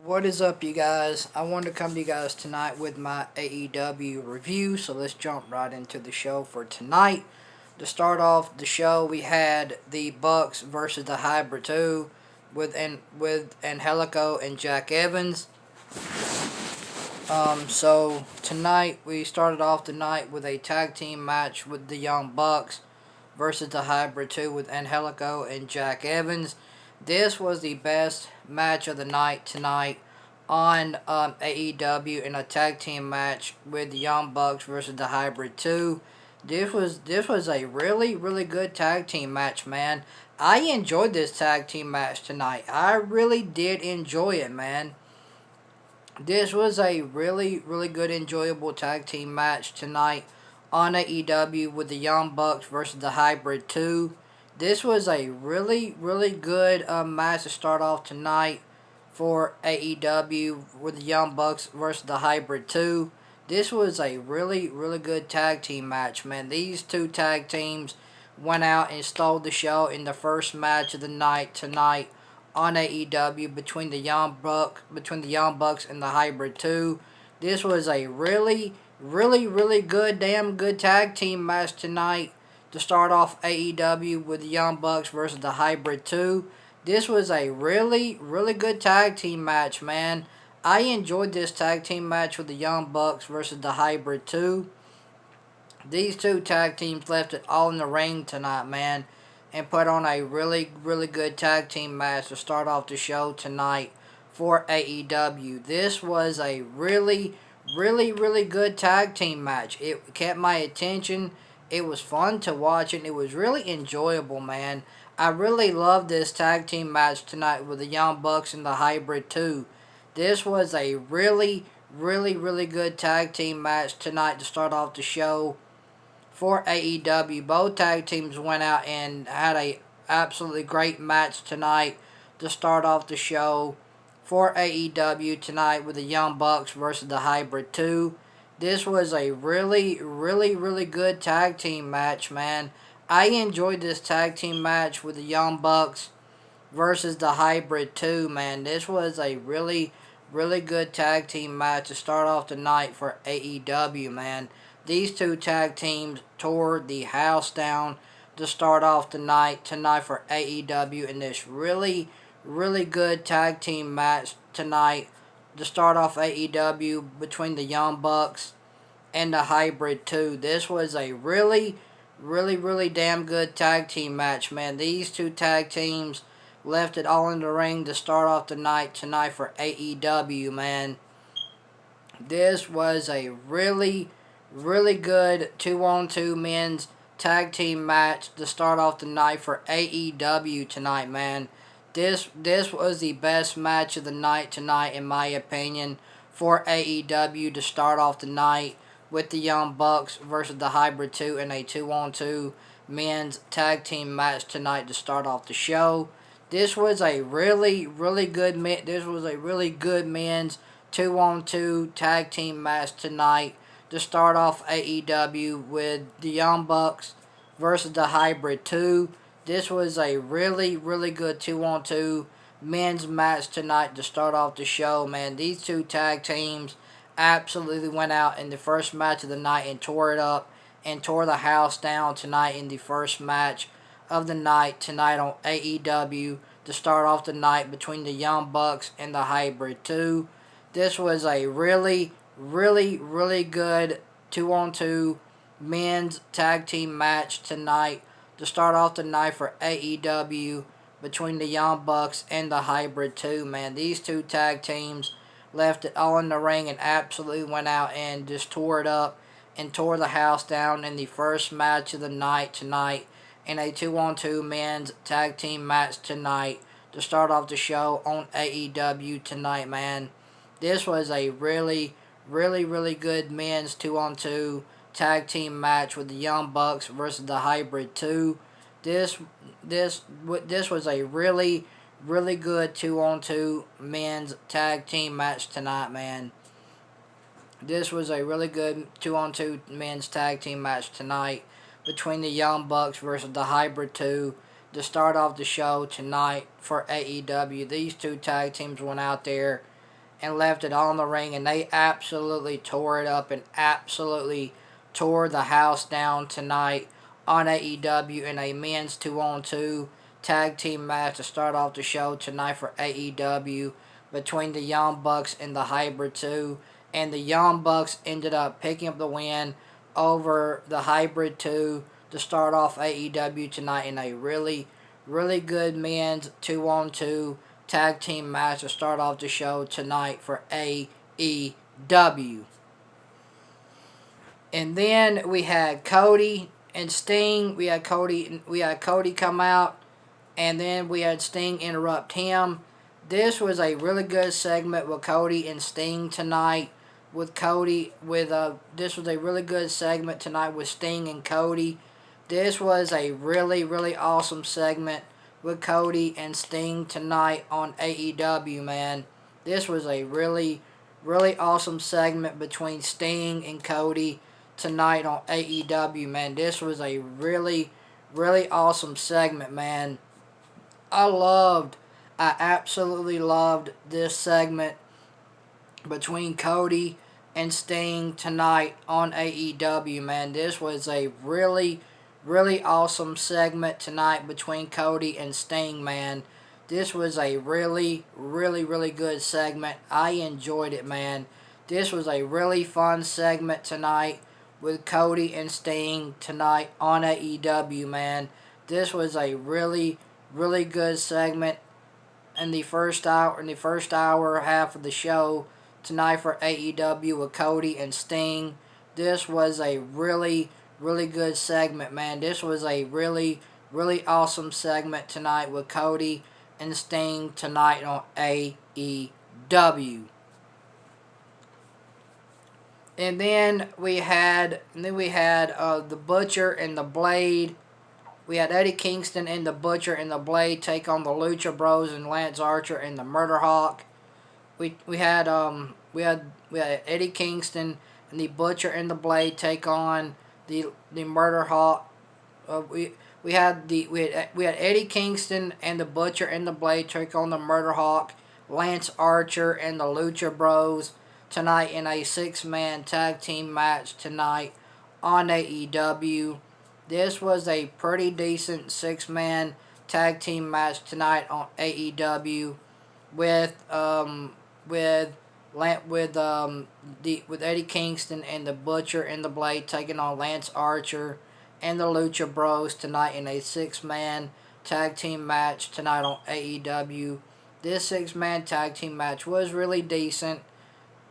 What is up, you guys? I wanted to come to you guys tonight with my AEW review, so let's jump right into the show for tonight. To start off the show, we had the Bucks versus the Hybrid 2 with Angelico and Jack Evans. So tonight we started off the night with a tag team match with the Young Bucks versus the Hybrid 2 with Angelico and Jack Evans. This was the best match of the night tonight on AEW in a tag team match with the Young Bucks versus the Hybrid 2. This was a really good tag team match, man. I enjoyed this tag team match tonight. I really did enjoy it, man. This was a really good, enjoyable tag team match tonight on AEW with the Young Bucks versus the Hybrid 2. This was a really good match to start off tonight for AEW with the Young Bucks versus the Hybrid 2. This was a really good tag team match, man. These two tag teams went out and stole the show in the first match of the night tonight on AEW between the Young Bucks and the Hybrid 2. This was a really good, damn good tag team match tonight to start off AEW with the Young Bucks versus the Hybrid 2. This was a really good tag team match, man. I enjoyed this tag team match with the Young Bucks versus the Hybrid 2. These two tag teams left it all in the ring tonight, man, and put on a really good tag team match to start off the show tonight for AEW. This was a really good tag team match. It kept my attention. It was fun to watch, and it was really enjoyable, man. I really loved this tag team match tonight with the Young Bucks and the Hybrid 2. This was a really good tag team match tonight to start off the show for AEW. Both tag teams went out and had a absolutely great match tonight to start off the show for AEW tonight with the Young Bucks versus the Hybrid 2. This was a really good tag team match, man. I enjoyed this tag team match with the Young Bucks versus the Hybrid 2, man. This was a really good tag team match to start off the night for AEW, man. These two tag teams tore the house down to start off the night tonight for AEW in this really good tag team match tonight to start off AEW between the Young Bucks and the Hybrid 2. This was a really damn good tag team match, man. These two tag teams left it all in the ring to start off the night tonight for AEW, man. This was a really good 2-on-2 men's tag team match to start off the night for AEW tonight, man. This was the best match of the night tonight, in my opinion, for AEW to start off the night with the Young Bucks versus the Hybrid 2 in a 2-on-2 men's tag team match tonight to start off the show. This was a really good men's 2-on-2 tag team match tonight to start off AEW with the Young Bucks versus the Hybrid 2. This was a really good 2-on-2 men's match tonight to start off the show, man. These two tag teams absolutely went out in the first match of the night and tore it up and tore the house down tonight in the first match of the night tonight on AEW to start off the night between the Young Bucks and the Hybrid 2. This was a really good 2-on-2 men's tag team match tonight to start off the night for AEW between the Young Bucks and the Hybrid 2, man. These two tag teams left it all in the ring and absolutely went out and just tore it up and tore the house down in the first match of the night tonight in a 2-on-2 men's tag team match tonight to start off the show on AEW tonight, man. This was a really good men's 2-on-2 tag team match with the Young Bucks versus the Hybrid 2. This was a really good 2-on-2 men's tag team match tonight, man. This was a really good 2-on-2 men's tag team match tonight between the Young Bucks versus the Hybrid 2 to start off the show tonight for AEW. These two tag teams went out there and left it on the ring, and they absolutely tore it up and absolutely tore the house down tonight on AEW in a men's 2-on-2 tag team match to start off the show tonight for AEW between the Young Bucks and the Hybrid 2. And the Young Bucks ended up picking up the win over the Hybrid 2 to start off AEW tonight in a really, really good men's 2-on-2 tag team match to start off the show tonight for AEW. And then we had Cody and Sting. We had Cody come out, and then we had Sting interrupt him. This was a really good segment with Cody and Sting tonight. This was a really good segment tonight with Sting and Cody. This was a really, really awesome segment with Cody and Sting tonight on AEW, man. This was a really, really awesome segment between Sting and Cody tonight on AEW, man. This was a really, really awesome segment, man. I absolutely loved this segment between Cody and Sting tonight on AEW, man. This was a really, really awesome segment tonight between Cody and Sting, man. This was a really, really, really good segment. I enjoyed it, man. This was a really fun segment tonight with Cody and Sting tonight on AEW, man. This was a really, really good segment in the first hour half of the show tonight for AEW with Cody and Sting. This was a really, really good segment, man. This was a really, really awesome segment tonight with Cody and Sting tonight on AEW. And then we had the Butcher and the Blade. We had Eddie Kingston and the Butcher and the Blade take on the Lucha Bros and Lance Archer and the Murder Hawk. We had Eddie Kingston and the Butcher and the Blade take on the Murder Hawk. We had Eddie Kingston and the Butcher and the Blade take on the Murder Hawk, Lance Archer and the Lucha Bros tonight in a 6-man tag team match tonight on AEW. This was a pretty decent 6-man tag team match tonight on AEW with Eddie Kingston and the Butcher and the Blade taking on Lance Archer and the Lucha Bros tonight in a 6-man tag team match tonight on AEW. This 6-man tag team match was really decent.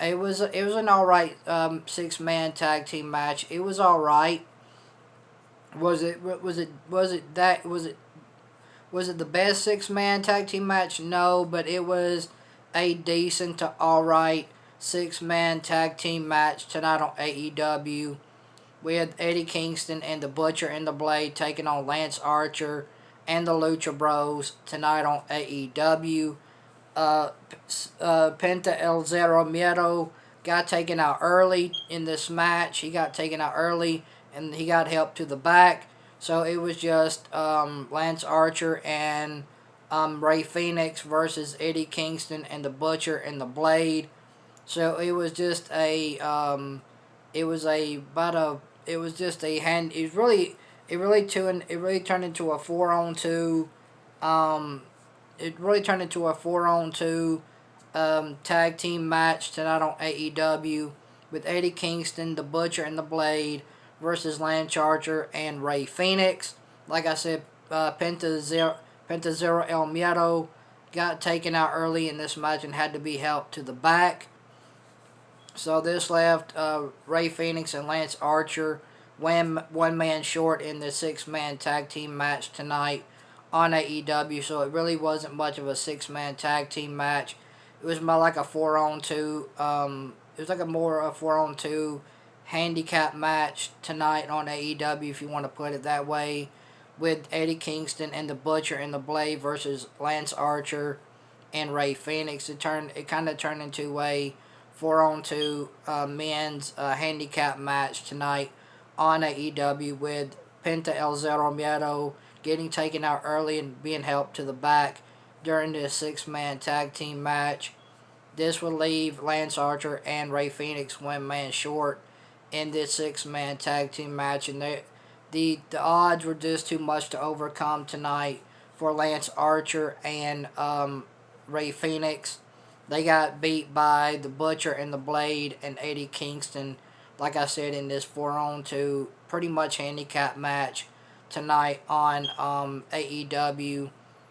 It was an alright 6-man tag team match. It was alright. Was it the best 6-man tag team match? No, but it was a decent to alright 6-man tag team match tonight on AEW. We had Eddie Kingston and the Butcher and the Blade taking on Lance Archer and the Lucha Bros tonight on AEW. Penta El Zero Miedo got taken out early in this match. He got taken out early and he got help to the back. So it was just Lance Archer and Rey Fenix versus Eddie Kingston and the Butcher and the Blade. So it was just it really turned into a 4-on-2 tag team match tonight on AEW with Eddie Kingston, the Butcher and the Blade versus Lance Archer and Rey Fenix. Like I said, Penta Zero El Miedo got taken out early in this match and had to be helped to the back. So this left Rey Fenix and Lance Archer one man short in the 6-man tag team match tonight on AEW. So it really wasn't much of a 6-man tag team match. It was more like a 4-on-2. It was like a 4-on-2 handicap match tonight on AEW, if you want to put it that way, with Eddie Kingston and the Butcher and the Blade versus Lance Archer and Rey Fenix. It kind of turned into a 4-on-2 men's handicap match tonight on AEW with Penta El Zero Miedo getting taken out early and being helped to the back during this 6-man tag team match. This would leave Lance Archer and Rey Fenix one man short in this 6-man tag team match, and the odds were just too much to overcome tonight for Lance Archer and Rey Fenix. They got beat by the Butcher and the Blade and Eddie Kingston, like I said, in this 4-on-2 pretty much handicap match tonight on AEW,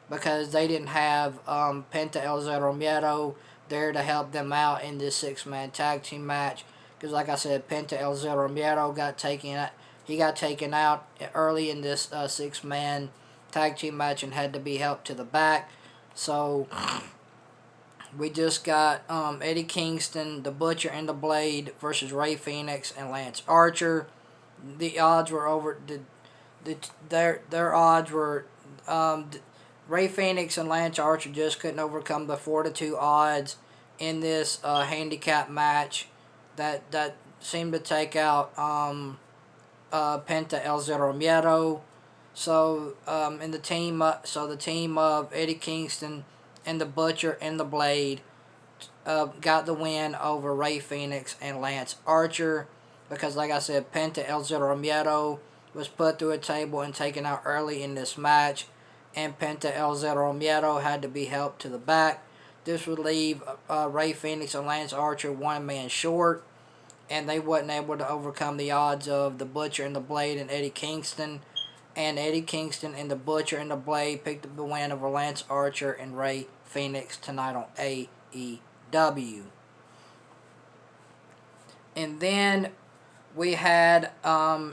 because they didn't have Penta El Zero Miedo there to help them out in this 6-man tag team match. Because like I said, Penta El Zero Miedo got taken out early in this 6-man tag team match and had to be helped to the back. So we just got Eddie Kingston, the Butcher and the Blade versus Rey Fenix and Lance Archer. The odds were over. Their odds were Rey Fenix and Lance Archer just couldn't overcome the 4-2 odds in this handicap match that seemed to take out Penta El Zero Miedo. So in the team of Eddie Kingston and the Butcher and the Blade got the win over Rey Fenix and Lance Archer, because like I said, Penta El Zero Miedo was put through a table and taken out early in this match, and Penta El Zero Miedo had to be helped to the back. This would leave Rey Fenix and Lance Archer one man short, and they wasn't able to overcome the odds of the Butcher and the Blade and Eddie Kingston. And Eddie Kingston and the Butcher and the Blade picked up the win over Lance Archer and Rey Fenix tonight on AEW. And then we had Abaddon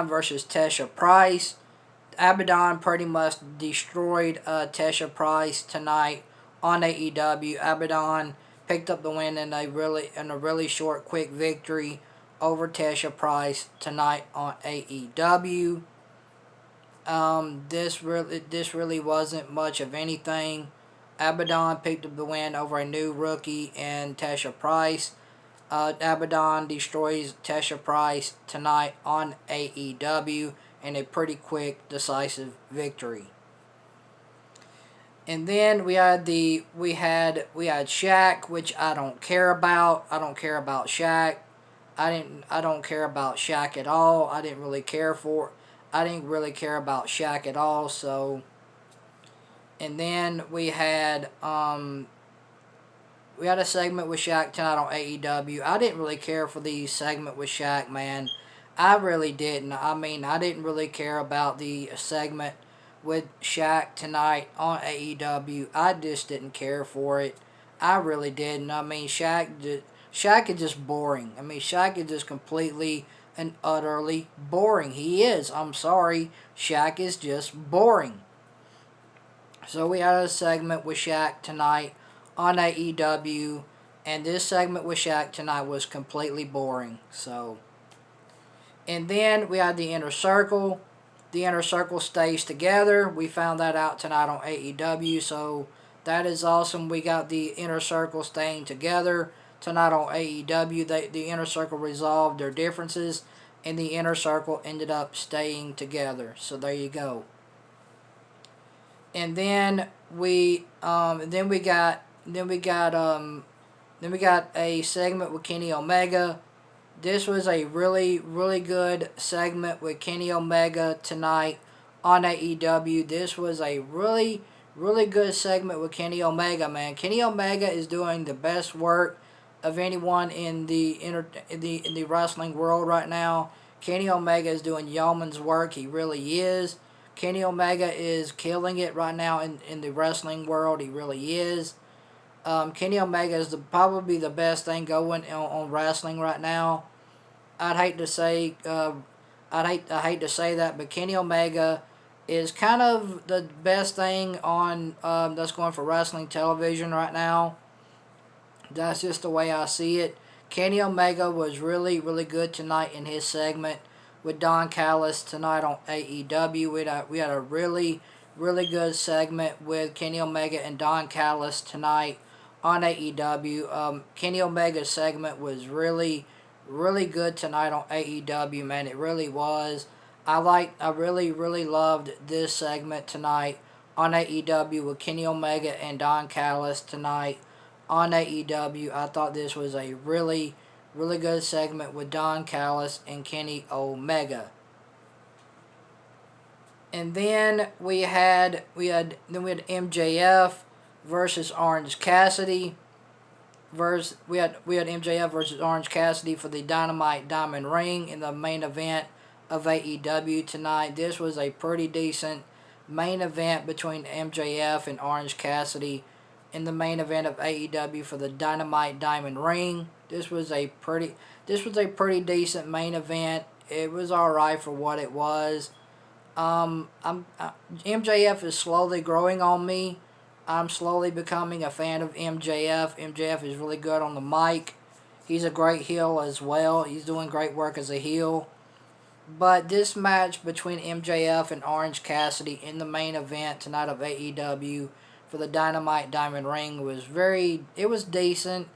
versus Tasha Price. Abaddon pretty much destroyed Tasha Price tonight on AEW. Abaddon picked up the win in a really short, quick victory over Tasha Price tonight on AEW. This really wasn't much of anything. Abaddon picked up the win over a new rookie and Tasha Price. Abaddon destroys Tasha Price tonight on AEW in a pretty quick, decisive victory. And then we had Shaq, which I don't care about. I don't care about Shaq. I don't care about Shaq at all. I didn't really care about Shaq at all. So, and then we had a segment with Shaq tonight on AEW. I didn't really care for the segment with Shaq, man. I really didn't. I mean, I didn't really care about the segment with Shaq tonight on AEW. I just didn't care for it. I really didn't. I mean, Shaq is just boring. I mean, Shaq is just completely and utterly boring. He is. I'm sorry. Shaq is just boring. So we had a segment with Shaq tonight on AEW, and this segment with Shaq tonight was completely boring. So, and then we had the Inner Circle. The Inner Circle stays together. We found that out tonight on AEW, so that is awesome. We got the Inner Circle staying together tonight on AEW. The Inner Circle resolved their differences, and the Inner Circle ended up staying together. So there you go. And then we got a segment with Kenny Omega. This was a really, really good segment with Kenny Omega tonight on AEW. This was a really, really good segment with Kenny Omega, man. Kenny Omega is doing the best work of anyone in the wrestling world right now. Kenny Omega is doing yeoman's work. He really is. Kenny Omega is killing it right now in the wrestling world. He really is. Kenny Omega is probably the best thing going on wrestling right now. I'd hate to say that, but Kenny Omega is kind of the best thing on that's going for wrestling television right now. That's just the way I see it. Kenny Omega was really, really good tonight in his segment with Don Callis tonight on AEW. We had a really, really good segment with Kenny Omega and Don Callis tonight on AEW. Kenny Omega's segment was really, really good tonight on AEW, man. It really was. I really, really loved this segment tonight on AEW with Kenny Omega and Don Callis tonight on AEW. I thought this was a really, really good segment with Don Callis and Kenny Omega. And then we had MJF versus Orange Cassidy. We had MJF versus Orange Cassidy for the Dynamite Diamond Ring in the main event of AEW tonight. This was a pretty decent main event between MJF and Orange Cassidy in the main event of AEW for the Dynamite Diamond Ring. This was a pretty decent main event. It was alright for what it was. MJF is slowly growing on me. I'm slowly becoming a fan of MJF. MJF is really good on the mic. He's a great heel as well. He's doing great work as a heel. But this match between MJF and Orange Cassidy in the main event tonight of AEW for the Dynamite Diamond Ring was decent.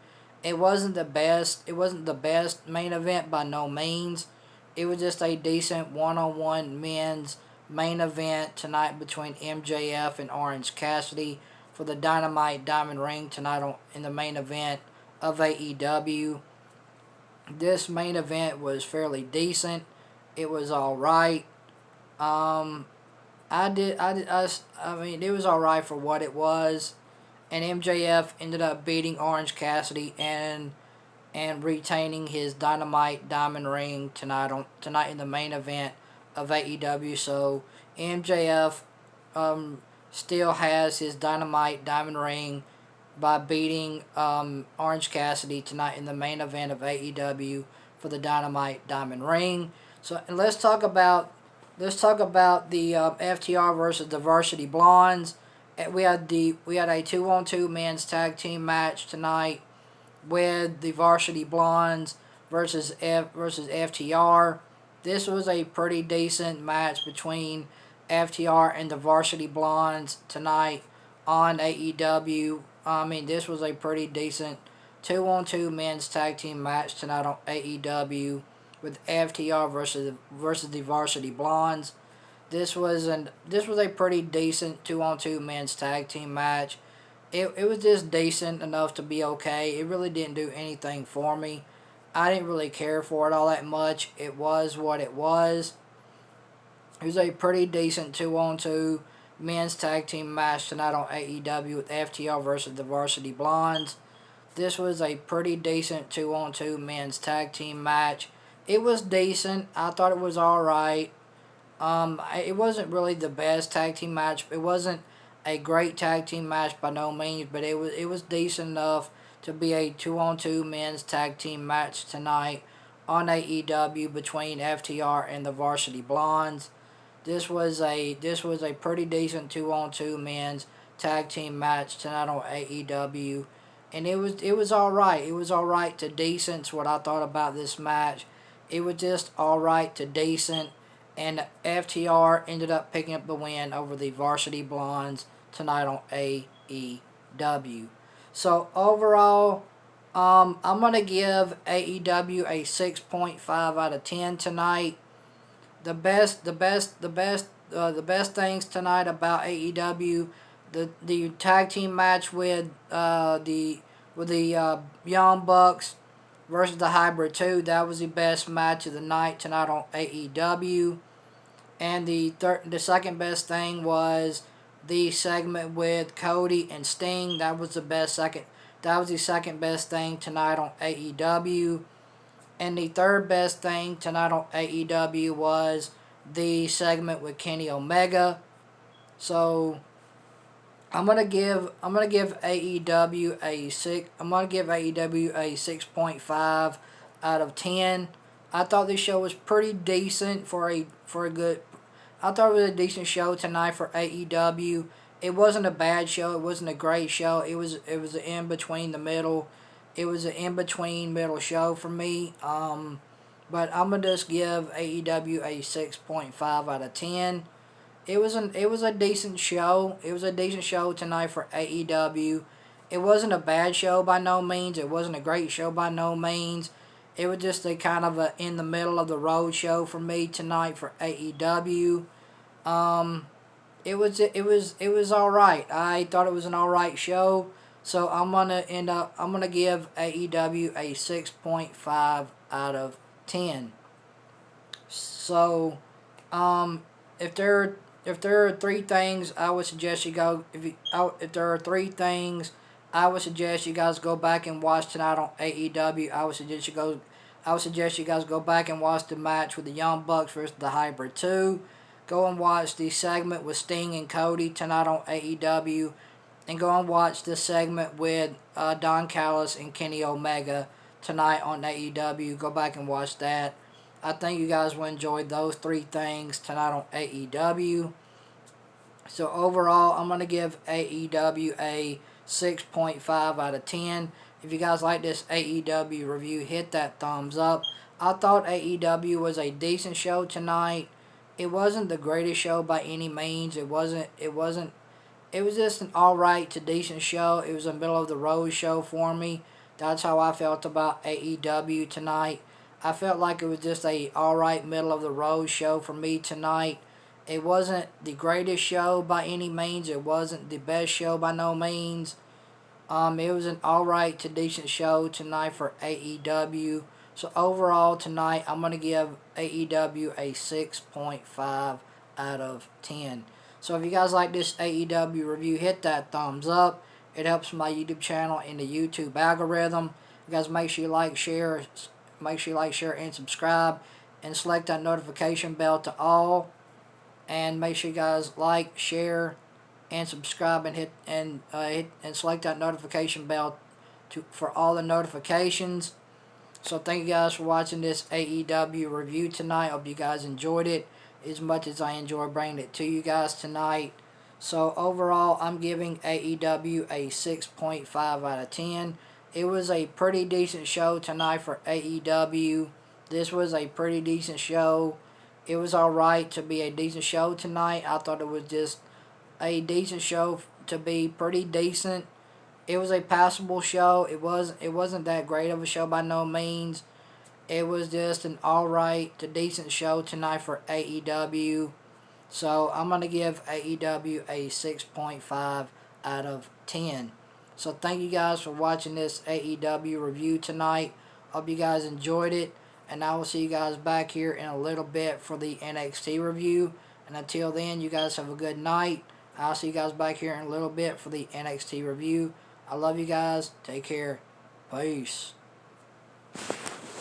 It wasn't the best. It wasn't the best main event by no means. It was just a decent one-on-one men's main event tonight between MJF and Orange Cassidy for the Dynamite Diamond Ring tonight in the main event of AEW. This main event was fairly decent. It was all right. I mean, it was all right for what it was. And MJF ended up beating Orange Cassidy and retaining his Dynamite Diamond Ring tonight in the main event of AEW. So MJF still has his Dynamite Diamond Ring by beating Orange Cassidy tonight in the main event of AEW for the Dynamite Diamond Ring. So and let's talk about the FTR versus the Varsity Blondes. We had a 2-on-2 men's tag team match tonight with the Varsity Blondes versus FTR. This was a pretty decent match between FTR and the Varsity Blondes tonight on AEW. I mean, this was a pretty decent 2-on-2 men's tag team match tonight on AEW with FTR versus the Varsity Blondes. This was a pretty decent 2-on-2 men's tag team match. It was just decent enough to be okay. It really didn't do anything for me. I didn't really care for it all that much. It was what it was. It was a pretty decent 2-on-2 men's tag team match tonight on AEW with FTR versus the Varsity Blondes. This was a pretty decent 2-on-2 men's tag team match. It was decent. I thought it was alright. It wasn't really the best tag team match. It wasn't a great tag team match by no means, but it was decent enough to be a 2-on-2 men's tag team match tonight on AEW between FTR and the Varsity Blondes. This was a pretty decent 2-on-2 men's tag team match tonight on AEW, and it was alright. It was alright to decent. What I thought about this match, it was just alright to decent. And FTR ended up picking up the win over the Varsity Blondes tonight on AEW. So overall, I'm gonna give AEW a 6.5 out of 10 tonight. The best things tonight about AEW, the tag team match with the Young Bucks versus the Hybrid 2. That was the best match of the night tonight on AEW. And the second best thing was the segment with Cody and Sting. That was the second best thing tonight on AEW. And the third best thing tonight on AEW was the segment with Kenny Omega. So I'm gonna give AEW a 6.5 out of 10. I thought this show was pretty decent for a good. I thought it was a decent show tonight for AEW. It wasn't a bad show. It wasn't a great show. It was an in between the middle. It was an in between middle show for me. But I'm gonna just give AEW a 6.5 out of 10. It was a decent show. It was a decent show tonight for AEW. It wasn't a bad show by no means. It wasn't a great show by no means. It was just a kind of a in the middle of the road show for me tonight for AEW. it was all right. I thought it was an all right show. So I'm gonna give AEW a 6.5 out of 10. So, if there are three things I would suggest you go if there are three things I would suggest you guys go back and watch tonight on AEW. I would suggest you guys go back and watch the match with the Young Bucks versus the Hybrid 2. Go and watch the segment with Sting and Cody tonight on AEW. And go and watch this segment with Don Callis and Kenny Omega tonight on AEW. Go back and watch that. I think you guys will enjoy those three things tonight on AEW. So overall, I'm going to give AEW a 6.5 out of 10. If you guys like this AEW review, hit that thumbs up. I thought AEW was a decent show tonight. It wasn't the greatest show by any means. It was just an alright to decent show. It was a middle of the road show for me. That's how I felt about AEW tonight. I felt like it was just a alright middle of the road show for me tonight. It wasn't the greatest show by any means. It wasn't the best show by no means. It was an alright to decent show tonight for AEW. So overall tonight, I'm going to give AEW a 6.5 out of 10. So if you guys like this AEW review, hit that thumbs up. It helps my YouTube channel in the YouTube algorithm. You guys make sure you like, share, and subscribe, and select that notification bell to all. And make sure you guys like, share, and subscribe, and hit and select that notification bell for all the notifications. So thank you guys for watching this AEW review tonight. Hope you guys enjoyed it as much as I enjoyed bringing it to you guys tonight. So overall, I'm giving AEW a 6.5 out of 10. It was a pretty decent show tonight for AEW. This was a pretty decent show. It was alright to be a decent show tonight. I thought it was just a decent show to be pretty decent. It was a passable show. It wasn't that great of a show by no means. It was just an alright to decent show tonight for AEW. So I'm going to give AEW a 6.5 out of 10. So thank you guys for watching this AEW review tonight. Hope you guys enjoyed it. And I will see you guys back here in a little bit for the NXT review. And until then, you guys have a good night. I'll see you guys back here in a little bit for the NXT review. I love you guys. Take care. Peace.